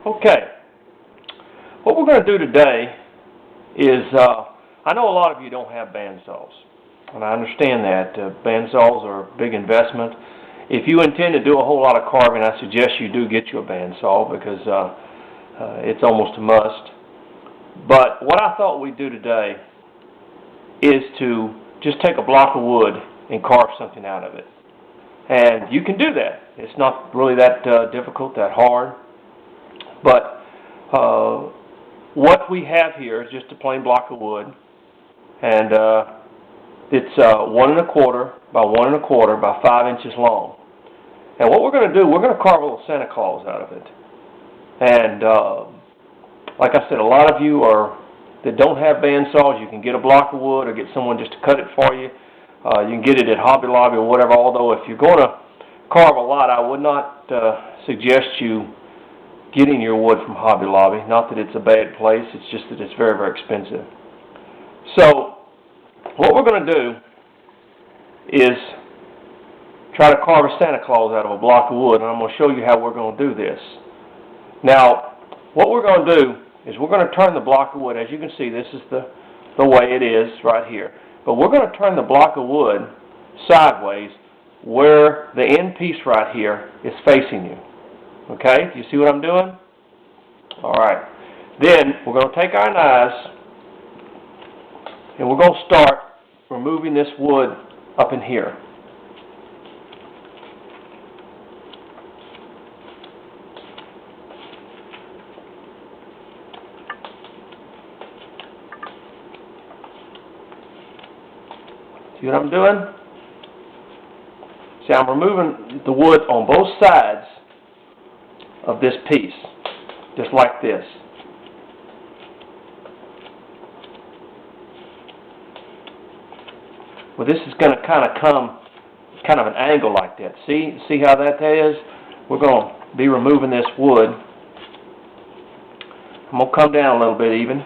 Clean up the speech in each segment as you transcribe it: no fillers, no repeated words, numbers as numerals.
Okay, what we're going to do today is, I know a lot of you don't have bandsaws, and I understand that. Bandsaws are a big investment. If you intend to do a whole lot of carving, I suggest you do get you a bandsaw because it's almost a must. But what I thought we'd do today is to just take a block of wood and carve something out of it. And you can do that. It's not really that difficult, that hard. But what we have here is just a plain block of wood, and it's 1 1/4 by 1 1/4 by 5 inches long. And what we're going to do, we're going to carve a little Santa Claus out of it. And like I said, a lot of you that don't have bandsaws, you can get a block of wood or get someone just to cut it for you. You can get it at Hobby Lobby or whatever, although if you're going to carve a lot, I would not suggest you getting your wood from Hobby Lobby. Not that it's a bad place, it's just that it's very, very expensive. So what we're going to do is try to carve a Santa Claus out of a block of wood, and I'm going to show you how we're going to do this. Now, what we're going to do is we're going to turn the block of wood. As you can see, this is the way it is right here. But we're going to turn the block of wood sideways where the end piece right here is facing you. Okay? Do you see what I'm doing? Alright. Then we're going to take our knives and we're going to start removing this wood up in here. See what I'm doing? See, I'm removing the wood on both sides of this piece, just like this. Well, this is going to kind of come kind of an angle like that. See how that is? We're going to be removing this wood. I'm going to come down a little bit even.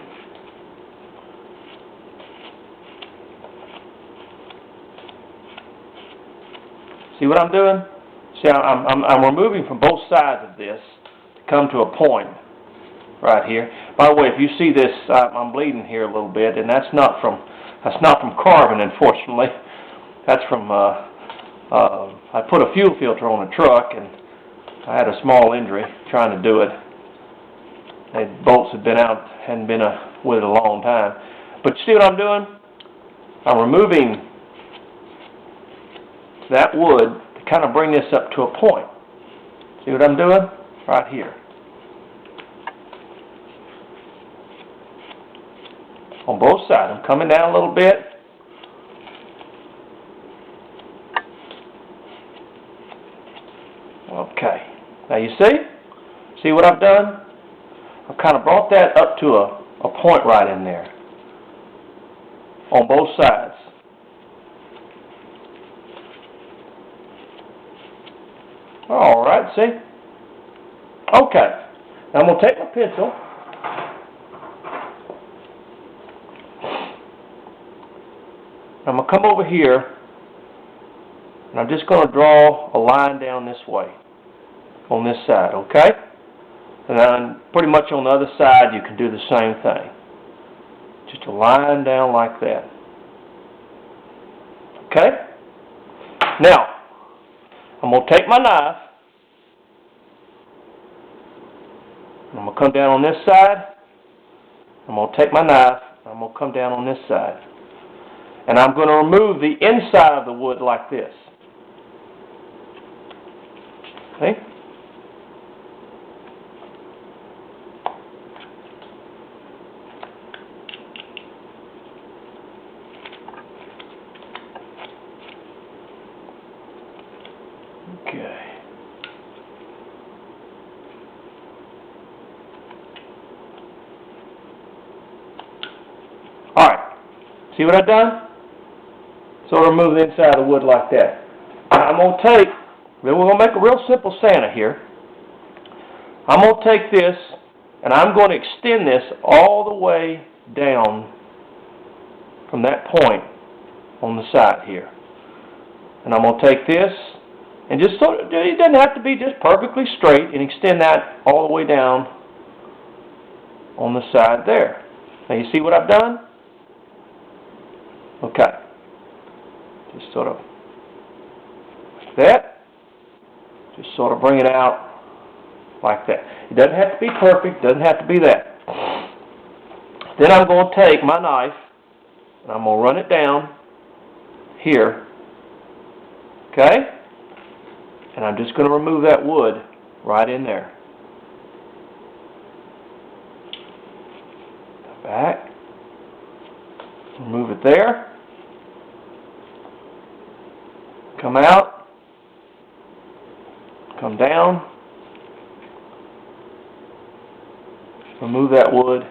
See what I'm doing? See, I'm removing from both sides of this to come to a point right here. By the way, if you see this, I'm bleeding here a little bit, and that's not from carving, unfortunately. That's from I put a fuel filter on a truck, and I had a small injury trying to do it. The bolts had been out, hadn't been with it a long time. But you see what I'm doing? I'm removing that wood to kind of bring this up to a point. See what I'm doing? Right here. On both sides. I'm coming down a little bit. Okay. Now you see? See what I've done? I've kind of brought that up to a point right in there. On both sides. All right, see? Okay. Now I'm going to take my pencil. I'm going to come over here, and I'm just going to draw a line down this way, on this side, okay? And then pretty much on the other side, you can do the same thing. Just a line down like that. Okay? Now, I'm going to take my knife, and I'm going to come down on this side. I'm going to take my knife, and I'm going to come down on this side. And I'm going to remove the inside of the wood like this. See? Okay. Alright. See what I've done? So I'll remove the inside of the wood like that. Now I'm going to take, then we're going to make a real simple Santa here. I'm going to take this, and I'm going to extend this all the way down from that point on the side here. And I'm going to take this, and just sort of, it doesn't have to be just perfectly straight, and extend that all the way down on the side there. Now you see what I've done? Okay. Just sort of like that. Just sort of bring it out like that. It doesn't have to be perfect, doesn't have to be that. Then I'm going to take my knife and I'm going to run it down here. Okay? And I'm just going to remove that wood right in there. Back. Remove it there. Come out. Come down. Remove that wood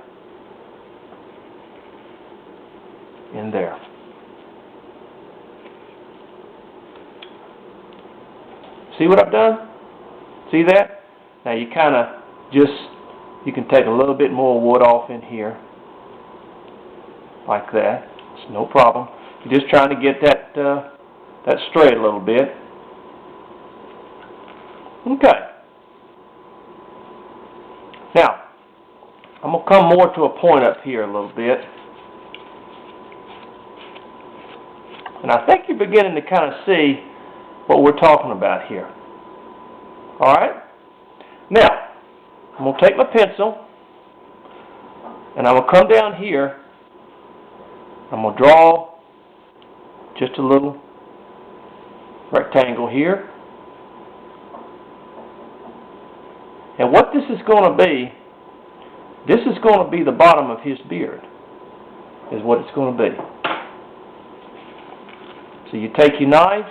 in there. See what I've done? See that? Now you kind of you can take a little bit more wood off in here. Like that. It's no problem. You're just trying to get that straight a little bit. Okay. Now, I'm going to come more to a point up here a little bit. And I think you're beginning to kind of see what we're talking about here. Alright? Now, I'm going to take my pencil and I'm going to come down here. I'm going to draw just a little rectangle here. And what this is going to be, this is going to be the bottom of his beard, is what it's going to be. So you take your knife,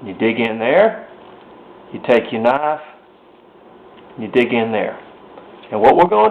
you dig in there, you take your knife, you dig in there. And what we're going to